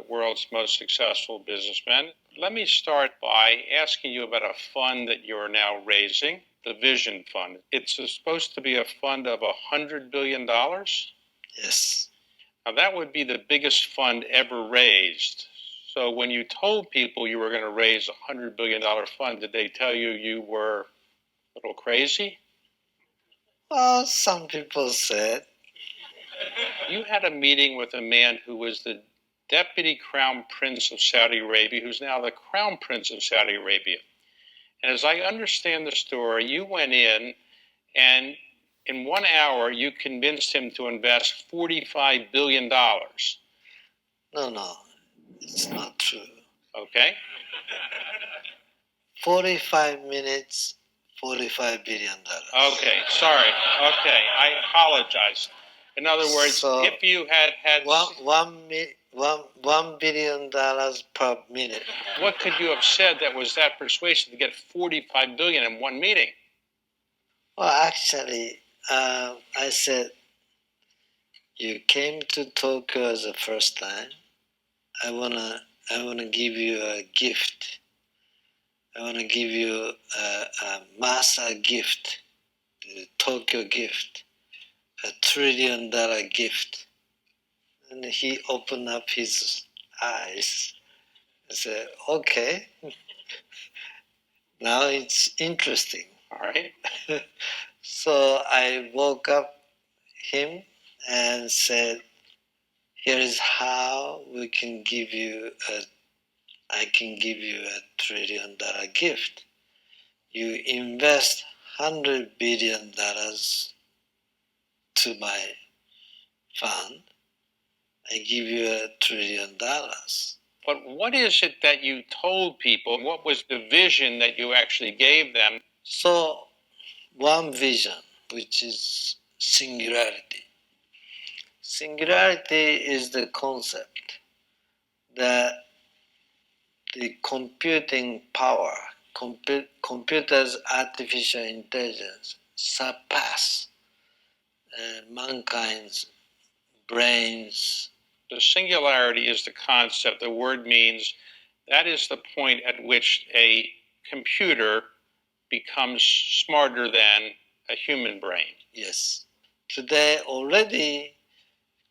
world's most successful businessmen. Let me start by asking you about a fund that you're now raising, the Vision Fund. It's supposed to be a fund of $100 billion. Yes. Now, that would be the biggest fund ever raised. So when you told people you were going to raise a $100 billion fund, did they tell you you were a little crazy? Well, some people said. You had a meeting with a man who was the Deputy Crown Prince of Saudi Arabia, who's now the Crown Prince of Saudi Arabia. And as I understand the story, you went in and in 1 hour you convinced him to invest $45 billion. No, it's not true. Okay? 45 minutes, $45 billion. Okay, sorry. Okay, I apologize. In other words, So, if you had $1 billion per minute. What could you have said that was that persuasive to get $45 billion in one meeting? Well, actually, I said, you came to Tokyo as the first time. I wanna give you a gift. I wanna give you a Masa gift, the Tokyo gift, $1 trillion gift. And he opened up his eyes and said, okay, now it's interesting. All right. So I woke up him and said, here is how I can give you $1 trillion gift. You invest $100 billion to my fund. I give you $1 trillion. But what is it that you told people? What was the vision that you actually gave them? So, one vision, which is singularity. Singularity is the concept that the computing power, computers' artificial intelligence surpass mankind's brains. The singularity is the concept. The word means that is the point at which a computer becomes smarter than a human brain. Yes. Today already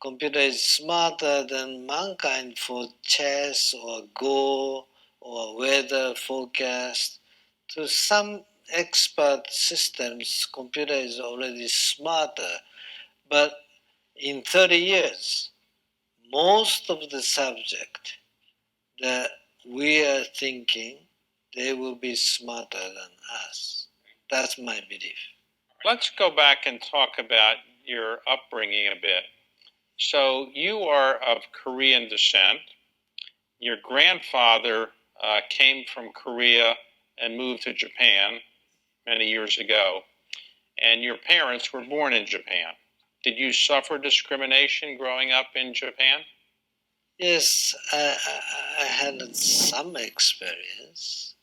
computer is smarter than mankind for chess or Go or weather forecast. To some expert systems, computer is already smarter. But in 30 years, most of the subject that we are thinking, they will be smarter than us. That's my belief. Let's go back and talk about your upbringing a bit. So you are of Korean descent. Your grandfather came from Korea and moved to Japan many years ago, and your parents were born in Japan. Did you suffer discrimination growing up in Japan? Yes, I had some experience,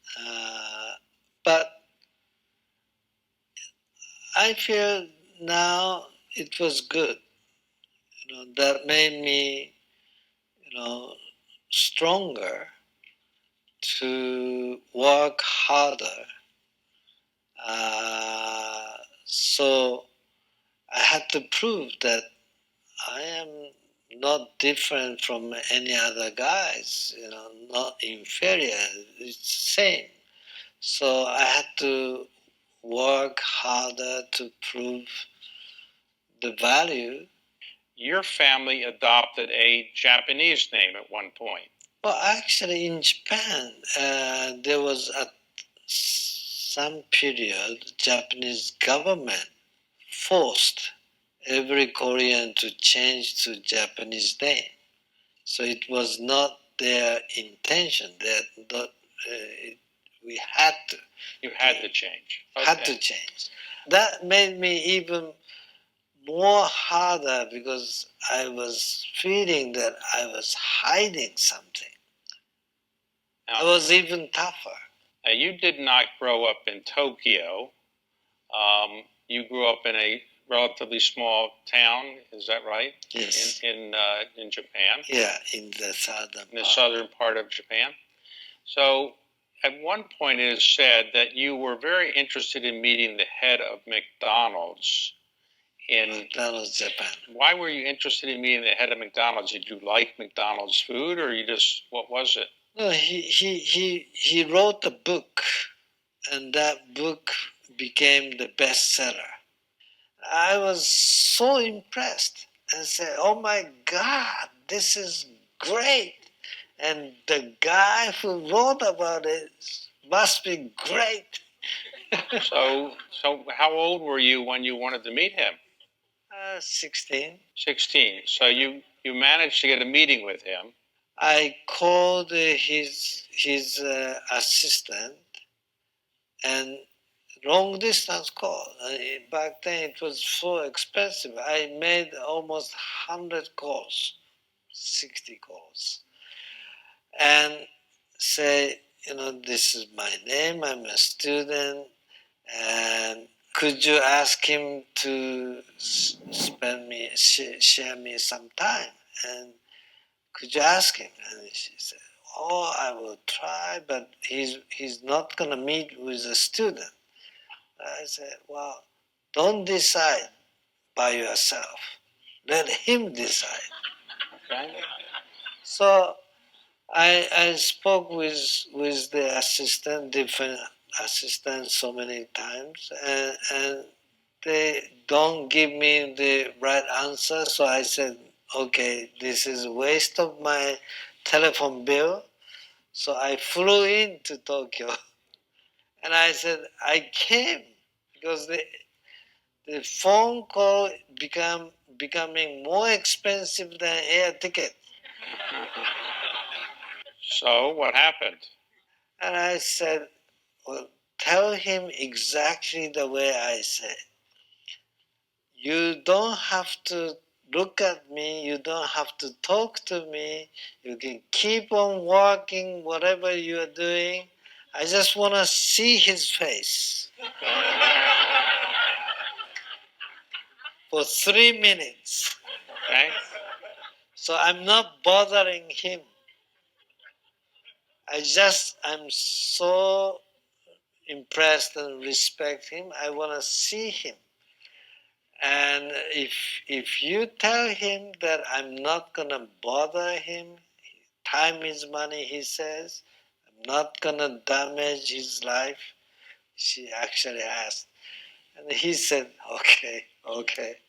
but I feel now it was good. That made me, stronger to work harder. So I had to prove that I am not different from any other guys, not inferior, it's the same. So I had to work harder to prove the value. Your family adopted a Japanese name at one point. Well, actually in Japan, there was some period Japanese government forced every Korean to change to Japanese name. So it was not their intention that we had to. You had to change. Okay. Had to change. That made me even more harder because I was feeling that I was hiding something. I was even tougher. Now, you did not grow up in Tokyo. You grew up in a relatively small town. Is that right? Yes. In Japan. Yeah, in the southern part of Japan. So at one point it is said that you were very interested in meeting the head of McDonald's in McDonald's, Japan. Why were you interested in meeting the head of McDonald's? Did you like McDonald's food, or you just, what was it? No, he wrote a book, and that book became the bestseller. I was so impressed and said, "Oh my God, this is great!" And the guy who wrote about it must be great. So how old were you when you wanted to meet him? 16. 16. So you managed to get a meeting with him. I called his assistant, and long distance call. Back then it was so expensive. I made almost 100 calls, 60 calls, and say, this is my name, I'm a student, and could you ask him to share me some time? And could you ask him? And she said, "Oh, I will try, but he's not gonna meet with a student." I said, "Well, don't decide by yourself. Let him decide." Okay. So I spoke with the assistant, different assistants, so many times, and they don't give me the right answer. So I said, "Okay, this is a waste of my telephone bill." So I flew into Tokyo, and I said I came because the phone call becoming more expensive than air ticket. So what happened? And I said, "Well, tell him exactly the way I said. You don't have to look at me. You don't have to talk to me. You can keep on working, whatever you are doing. I just want to see his face for 3 minutes." Okay. So I'm not bothering him. I'm so impressed and respect him. I want to see him. And if you tell him that I'm not gonna bother him, time is money, he says, I'm not gonna damage his life. She actually asked. And he said, "Okay, okay."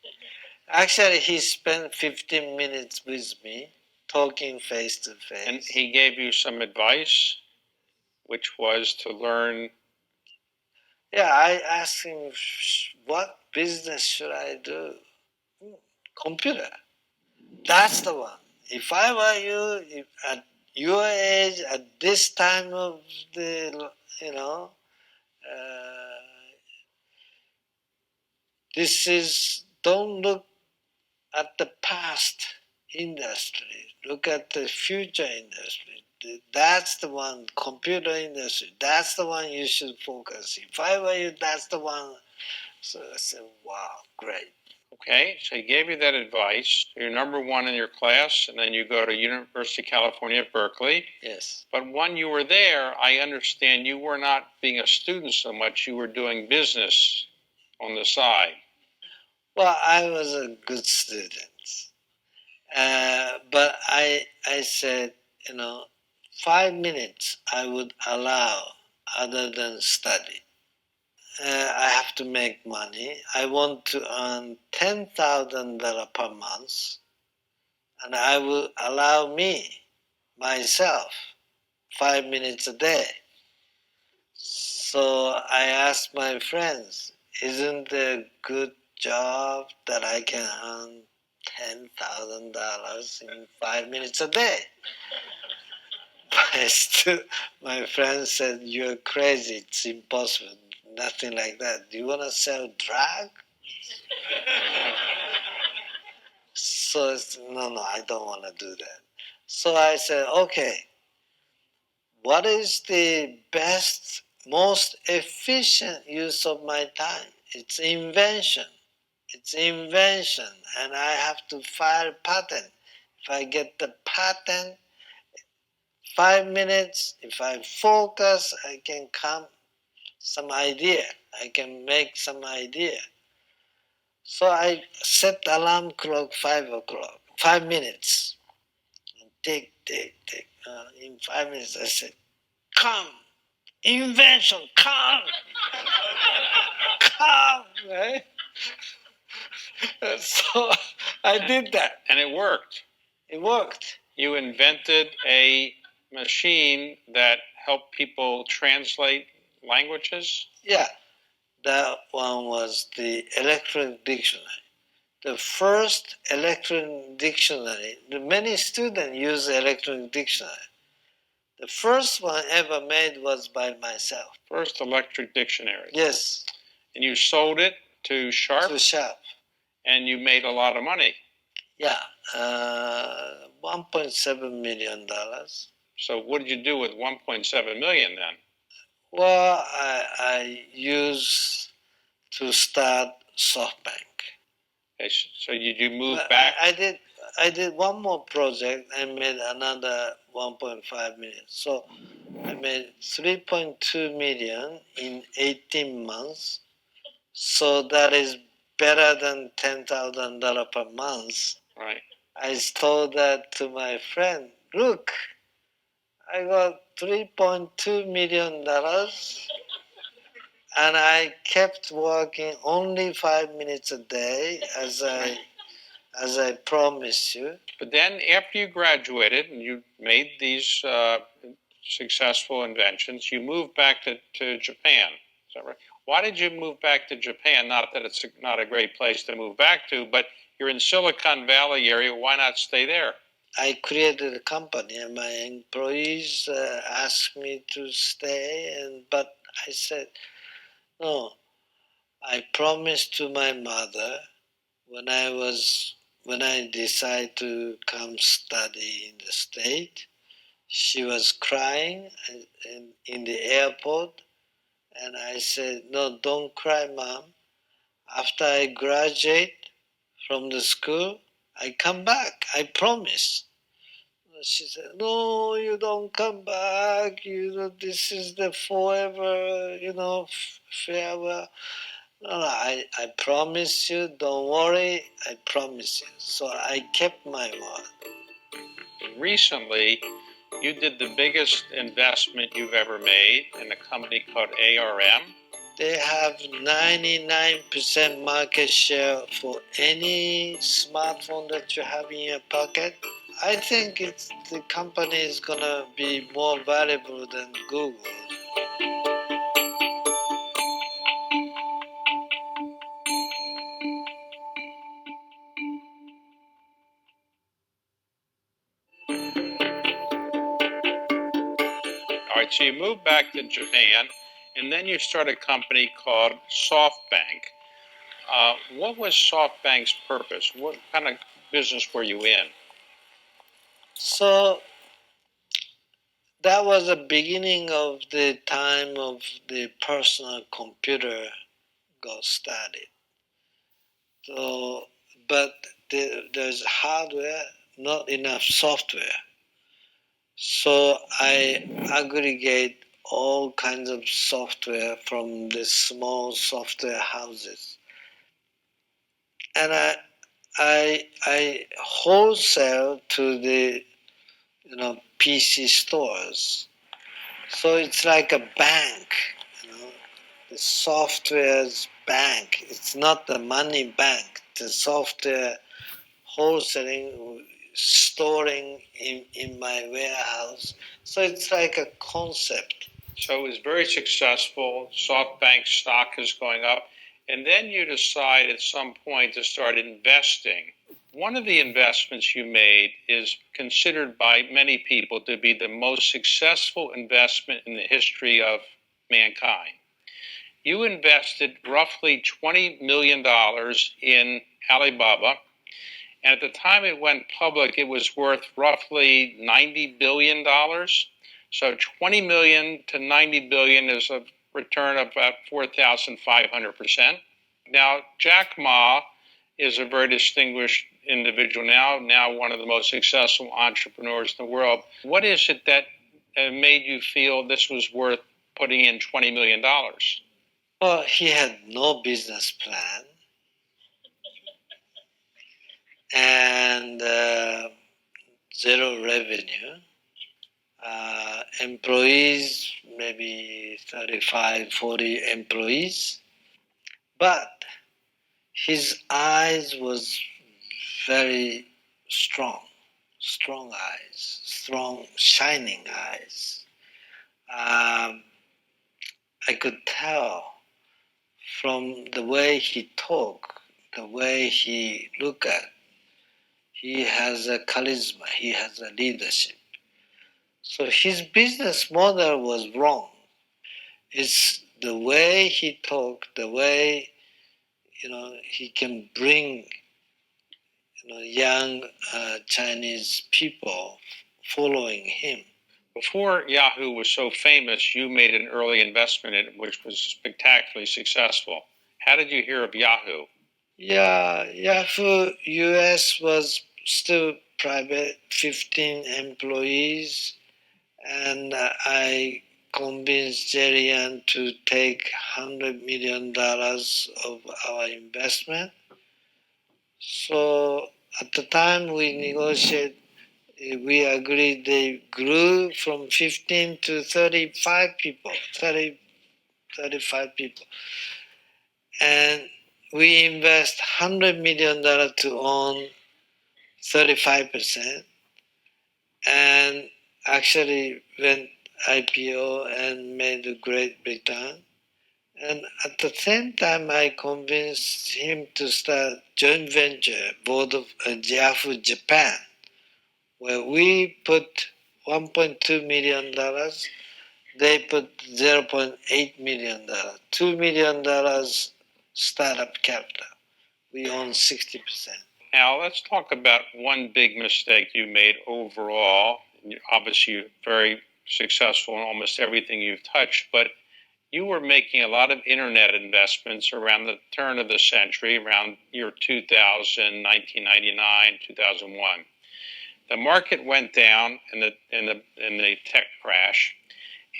Actually, he spent 15 minutes with me, talking face to face. And he gave you some advice, which was to learn. Yeah, I asked him, "What business should I do?" "Computer. That's the one. If I were you, at your age, at this time of the, don't look at the past industry, look at the future industry. That's the one, computer industry, that's the one you should focus. If I were you, that's the one." So I said, "Wow, great." Okay, so he gave you that advice. You're number one in your class, and then you go to University of California at Berkeley. Yes. But when you were there, I understand you were not being a student so much, you were doing business on the side. Well, I was a good student. But I said, 5 minutes I would allow other than study. I have to make money. I want to earn $10,000 per month, and I will allow myself, 5 minutes a day. So I asked my friends, "Isn't there a good job that I can earn $10,000 in 5 minutes a day?" My friend said, "You're crazy. It's impossible. Nothing like that. Do you want to sell drug?" So I said, no, I don't want to do that. So I said, "Okay, what is the best, most efficient use of my time? It's invention. It's invention, and I have to file patent. If I get the patent, 5 minutes, if I focus, I can come some idea. I can make some idea. So I set alarm clock 5 o'clock, 5 minutes. Tick, tick, tick. In 5 minutes, I said, come, invention, come, come, right? So I did that. And it worked. It worked. You invented a machine that helped people translate languages? Yeah, that one was the electronic dictionary. The first electronic dictionary, many students use electronic dictionary. The first one ever made was by myself. First electric dictionary. Yes. And you sold it to Sharp? To Sharp. And you made a lot of money. Yeah, $1.7 million. So what did you do with 1.7 million then? Well, I used to start SoftBank. Okay, so you move back? I did one more project and made another 1.5 million. So I made 3.2 million in 18 months. So that is better than $10,000 per month. Right. I told that to my friend. Look, I got $3.2 million and I kept working only 5 minutes a day as I promised you. But then after you graduated and you made these successful inventions, you moved back to Japan. Is that right? Why did you move back to Japan? Not that it's not a great place to move back to, but you're in Silicon Valley area. Why not stay there? I created a company and my employees asked me to stay, but I said, no, I promised to my mother when I decided to come study in the state. She was crying in the airport, and I said, no, don't cry, Mom. After I graduate from the school, I come back. I promise. She said, no, you don't come back. This is the forever, farewell. No, I promise you, don't worry, I promise you. So I kept my word. Recently, you did the biggest investment you've ever made in a company called ARM. They have 99% market share for any smartphone that you have in your pocket. I think the company is going to be more valuable than Google. All right, so you moved back to Japan, and then you started a company called SoftBank. What was SoftBank's purpose? What kind of business were you in? So that was the beginning of the time of the personal computer got started. So, but there's hardware, not enough software. So I aggregate all kinds of software from the small software houses, and I wholesale to the PC stores. So it's like a bank, the software's bank. It's not the money bank. The software wholesaling, storing in my warehouse. So it's like a concept. So it was very successful. SoftBank stock is going up. And then you decide at some point to start investing. One of the investments you made is considered by many people to be the most successful investment in the history of mankind. You invested roughly $20 million in Alibaba. And at the time it went public, it was worth roughly $90 billion. So 20 million to 90 billion is a return of about 4,500%. Now, Jack Ma is a very distinguished individual now one of the most successful entrepreneurs in the world. What is it that made you feel this was worth putting in $20 million? Well, he had no business plan and zero revenue. Employees, maybe 35, 40 employees. But his eyes was very strong eyes, strong, shining eyes. I could tell from the way he talked, the way he looked at, he has a charisma, he has a leadership. So his business model was wrong. It's the way he talked, the way he can bring young Chinese people following him. Before Yahoo was so famous, you made an early investment in it, which was spectacularly successful. How did you hear of Yahoo? Yeah, Yahoo US was still private, 15 employees, and I convinced Jerian to take $100 million of our investment. So at the time we negotiated, we agreed they grew from 15 to 35 people, 35 people. And we invest $100 million to own 35%. And actually went IPO and made a great return. And at the same time, I convinced him to start joint venture, board of Yahoo Japan, where we put $1.2 million, they put $0.8 million, $2 million startup capital. We own 60%. Now, let's talk about one big mistake you made overall. Obviously, you're very successful in almost everything you've touched, but you were making a lot of internet investments around the turn of the century, around year 2000, 1999, 2001. The market went down in the tech crash,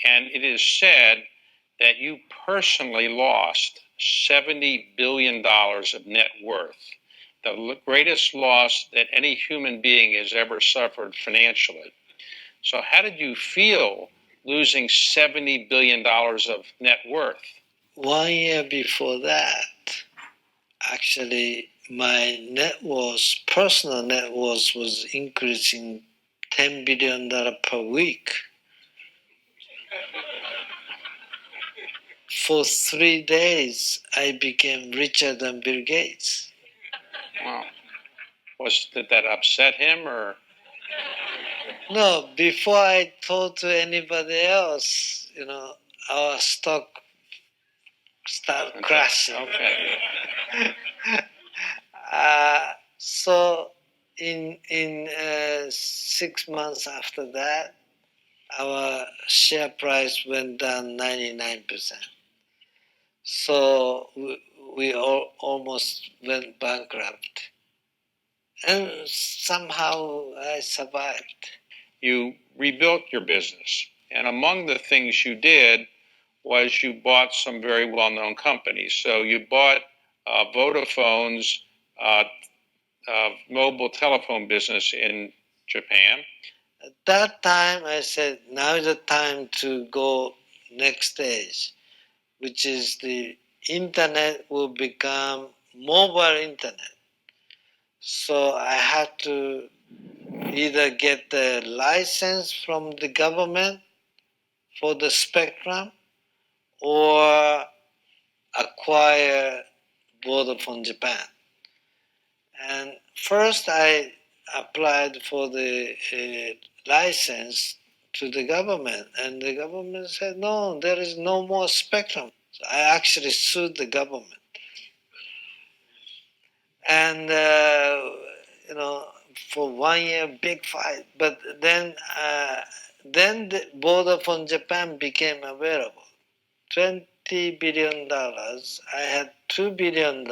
and it is said that you personally lost $70 billion of net worth, the greatest loss that any human being has ever suffered financially. So how did you feel losing $70 billion of net worth? 1 year before that, actually, my net worth, personal net worth, was increasing $10 billion per week. For 3 days, I became richer than Bill Gates. Wow. Did that upset him, or? No, before I told to anybody else, our stock started crashing. Okay. So in 6 months after that, our share price went down 99%. So we almost went bankrupt. And somehow I survived. You rebuilt your business. And among the things you did was you bought some very well-known companies. So you bought Vodafone's mobile telephone business in Japan. At that time, I said, now is the time to go next stage, which is the internet will become mobile internet. So I had to either get the license from the government for the spectrum or acquire Vodafone Japan. And first I applied for the license to the government, and the government said, no, there is no more spectrum. So I actually sued the government. And, for 1 year, big fight. But then the Vodafone Japan became available. $20 billion. I had $2 billion.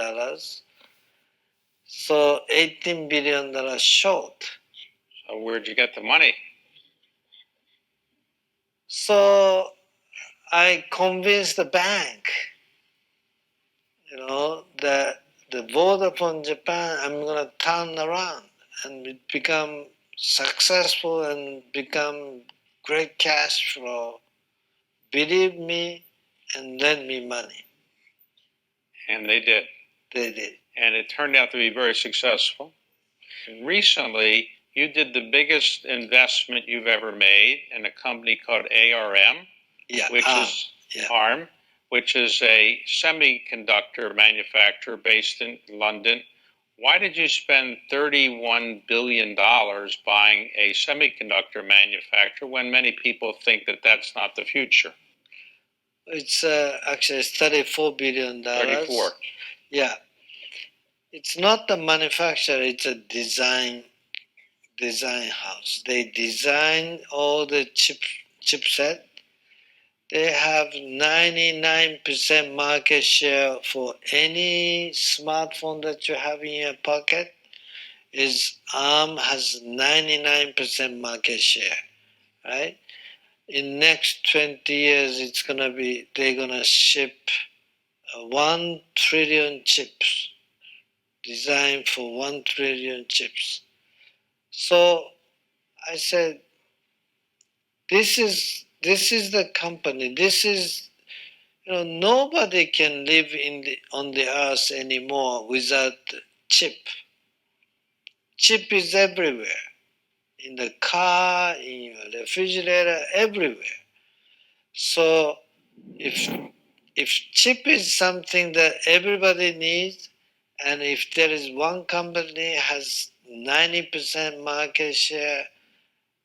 So $18 billion short. So where'd you get the money? So I convinced the bank, that the Vodafone Japan, I'm going to turn around and become successful and become great cash flow. Believe me and lend me money. And they did. They did. And it turned out to be very successful. And recently, you did the biggest investment you've ever made in a company called ARM, which is ARM, which is a semiconductor manufacturer based in London. Why did you spend $31 billion buying a semiconductor manufacturer when many people think that that's not the future? It's actually $34 billion. 34. Yeah. It's not the manufacturer, it's a design house. They design all the chipset. They have 99% market share for any smartphone that you have in your pocket. ARM has 99% market share, right? In next 20 years, they're gonna ship 1 trillion chips, designed for 1 trillion chips. So I said, this is the company. This is, nobody can live on the earth anymore without chip. Chip is everywhere, in the car, in your refrigerator, everywhere. So if chip is something that everybody needs, and if there is one company has 90% market share,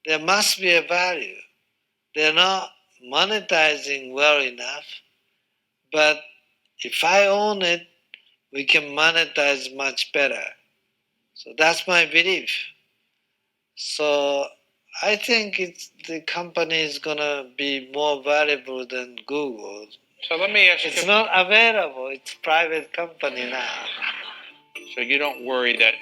there must be a value. They're not monetizing well enough, but if I own it, we can monetize much better. So that's my belief. So I think the company is going to be more valuable than Google. So let me ask you. It's not available. It's a private company now. So you don't worry that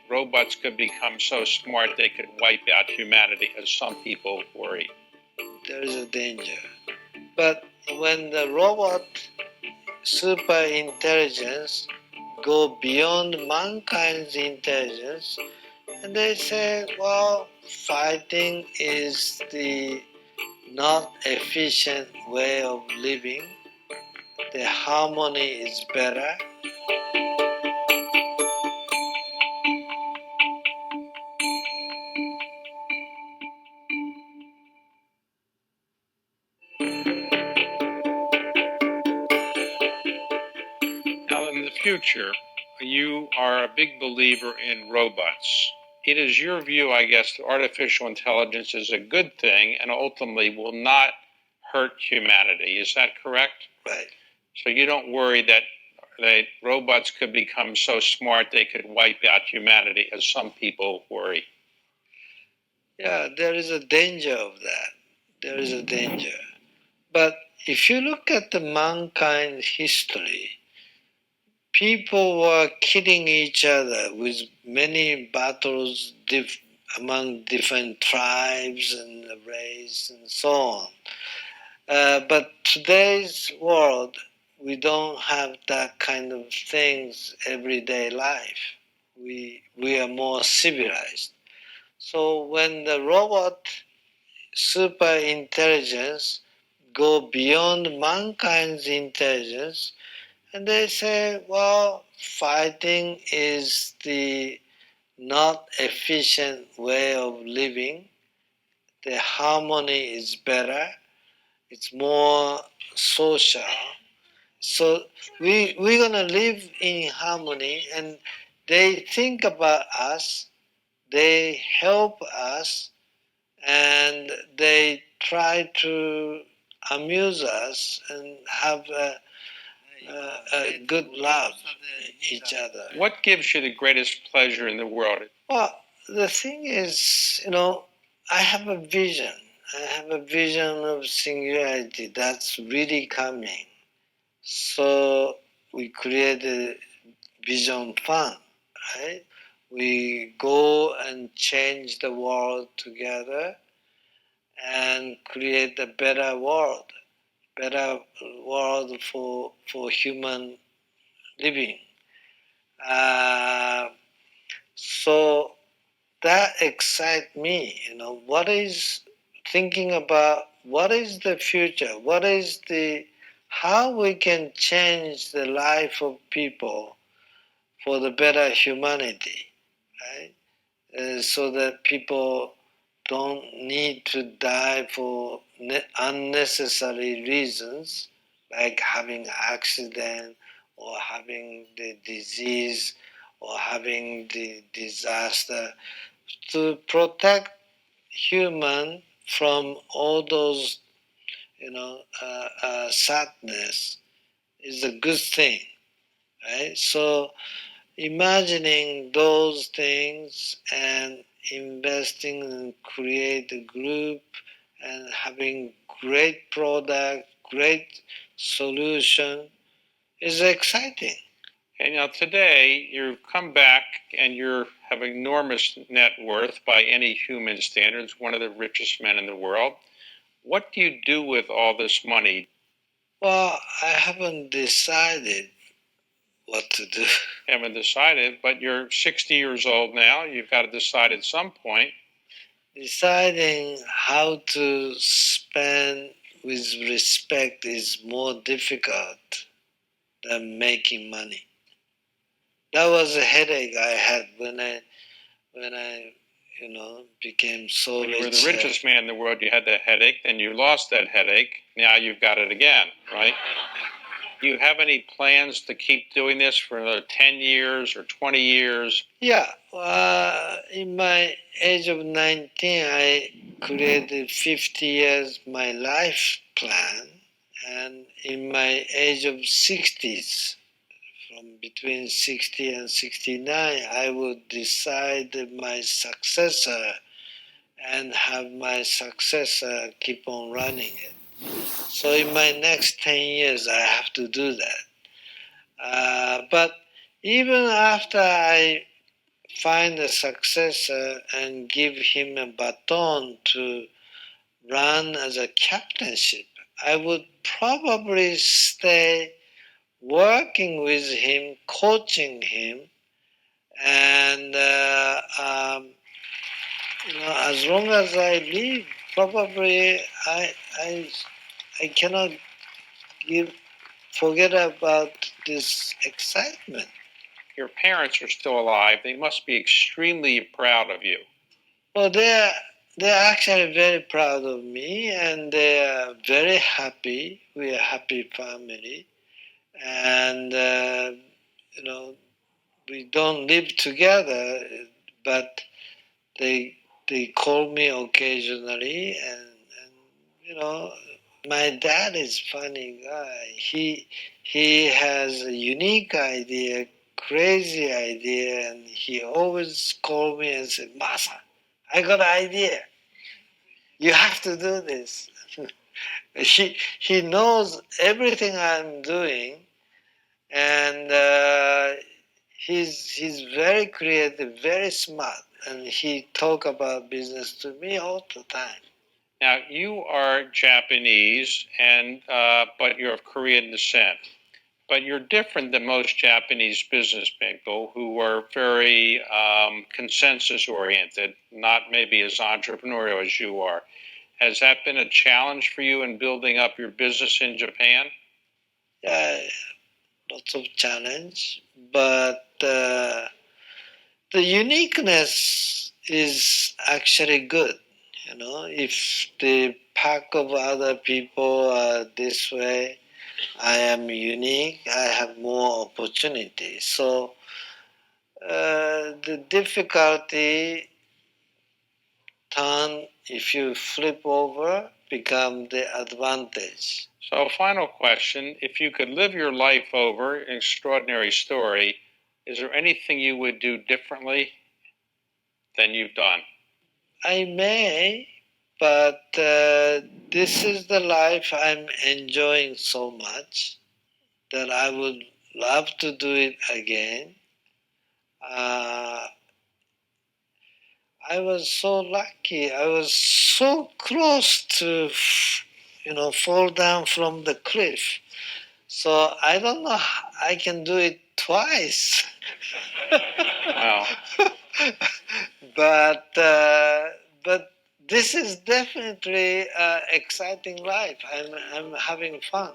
robots could become so smart they could wipe out humanity, as some people worry. There is a danger. But when the robot super intelligence go beyond mankind's intelligence, and they say, well, fighting is the not efficient way of living. The harmony is better. Now, in the future, you are a big believer in robots. It is your view, I guess, that artificial intelligence is a good thing and ultimately will not hurt humanity. Is that correct? Right. So you don't worry that robots could become so smart they could wipe out humanity, as some people worry. Yeah, there is a danger of that. There is a danger. But if you look at the mankind history, people were killing each other with many battles among different tribes and race and so on. But today's world, we don't have that kind of things everyday life. We are more civilized. So when the robot super intelligence go beyond mankind's intelligence, and they say, well, fighting is the not efficient way of living. The harmony is better. It's more social. So we're going to live in harmony, and they think about us, they help us, and they try to amuse us and have a good love each other. What gives you the greatest pleasure in the world? Well, the thing is, I have a vision. I have a vision of singularity that's really coming. So we created Vision Fund. right? We go and change the world together and create a better world for human living. So that excites me, what is thinking about what is the future, how we can change the life of people for the better humanity, right? So that people don't need to die for unnecessary reasons, like having accident or having the disease or having the disaster. To protect human from all those, sadness is a good thing, right? So imagining those things and investing and create a group and having great product, great solution is exciting. Okay, now today you've come back and you have enormous net worth by any human standards, one of the richest men in the world. What do you do with all this money? Well, I haven't decided what to do. Haven't decided, but you're 60 years old now. You've got to decide at some point. Deciding how to spend with respect is more difficult than making money. That was a headache I had when I became so When rich. you were the richest man in the world, you had that headache, then you lost that headache. Now you've got it again, right? Do you have any plans to keep doing this for another 10 years or 20 years? Yeah. In my age of 19, I created 50 years my life plan. And in my age of 60s, from between 60 and 69, I would decide my successor and have my successor keep on running it. So in my next 10 years, I have to do that. But even after I find a successor and give him a baton to run as a captainship, I would probably stay working with him, coaching him, and as long as I live, probably I cannot forget about this excitement. Your parents are still alive. They must be extremely proud of you. Well, they're actually very proud of me, and they are very happy. We are a happy family, and we don't live together, but they call me occasionally, and my dad is funny guy. He has a unique idea, crazy idea, and he always call me and say, "Masa, I got an idea. You have to do this." He knows everything I'm doing, and he's very creative, very smart, and he talk about business to me all the time. Now, you are Japanese, but you're of Korean descent. But you're different than most Japanese business people who are very consensus oriented, not maybe as entrepreneurial as you are. Has that been a challenge for you in building up your business in Japan? Yeah, lots of challenge, but the uniqueness is actually good. If the pack of other people are this way, I am unique. I have more opportunities. So the difficulty turn, if you flip over, become the advantage. So, final question. If you could live your life over, an extraordinary story, is there anything you would do differently than you've done? I may, but this is the life I'm enjoying so much that I would love to do it again. I was so lucky. I was so close to, fall down from the cliff. So I don't know how I can do it twice. Wow. But this is definitely exciting life. I'm having fun.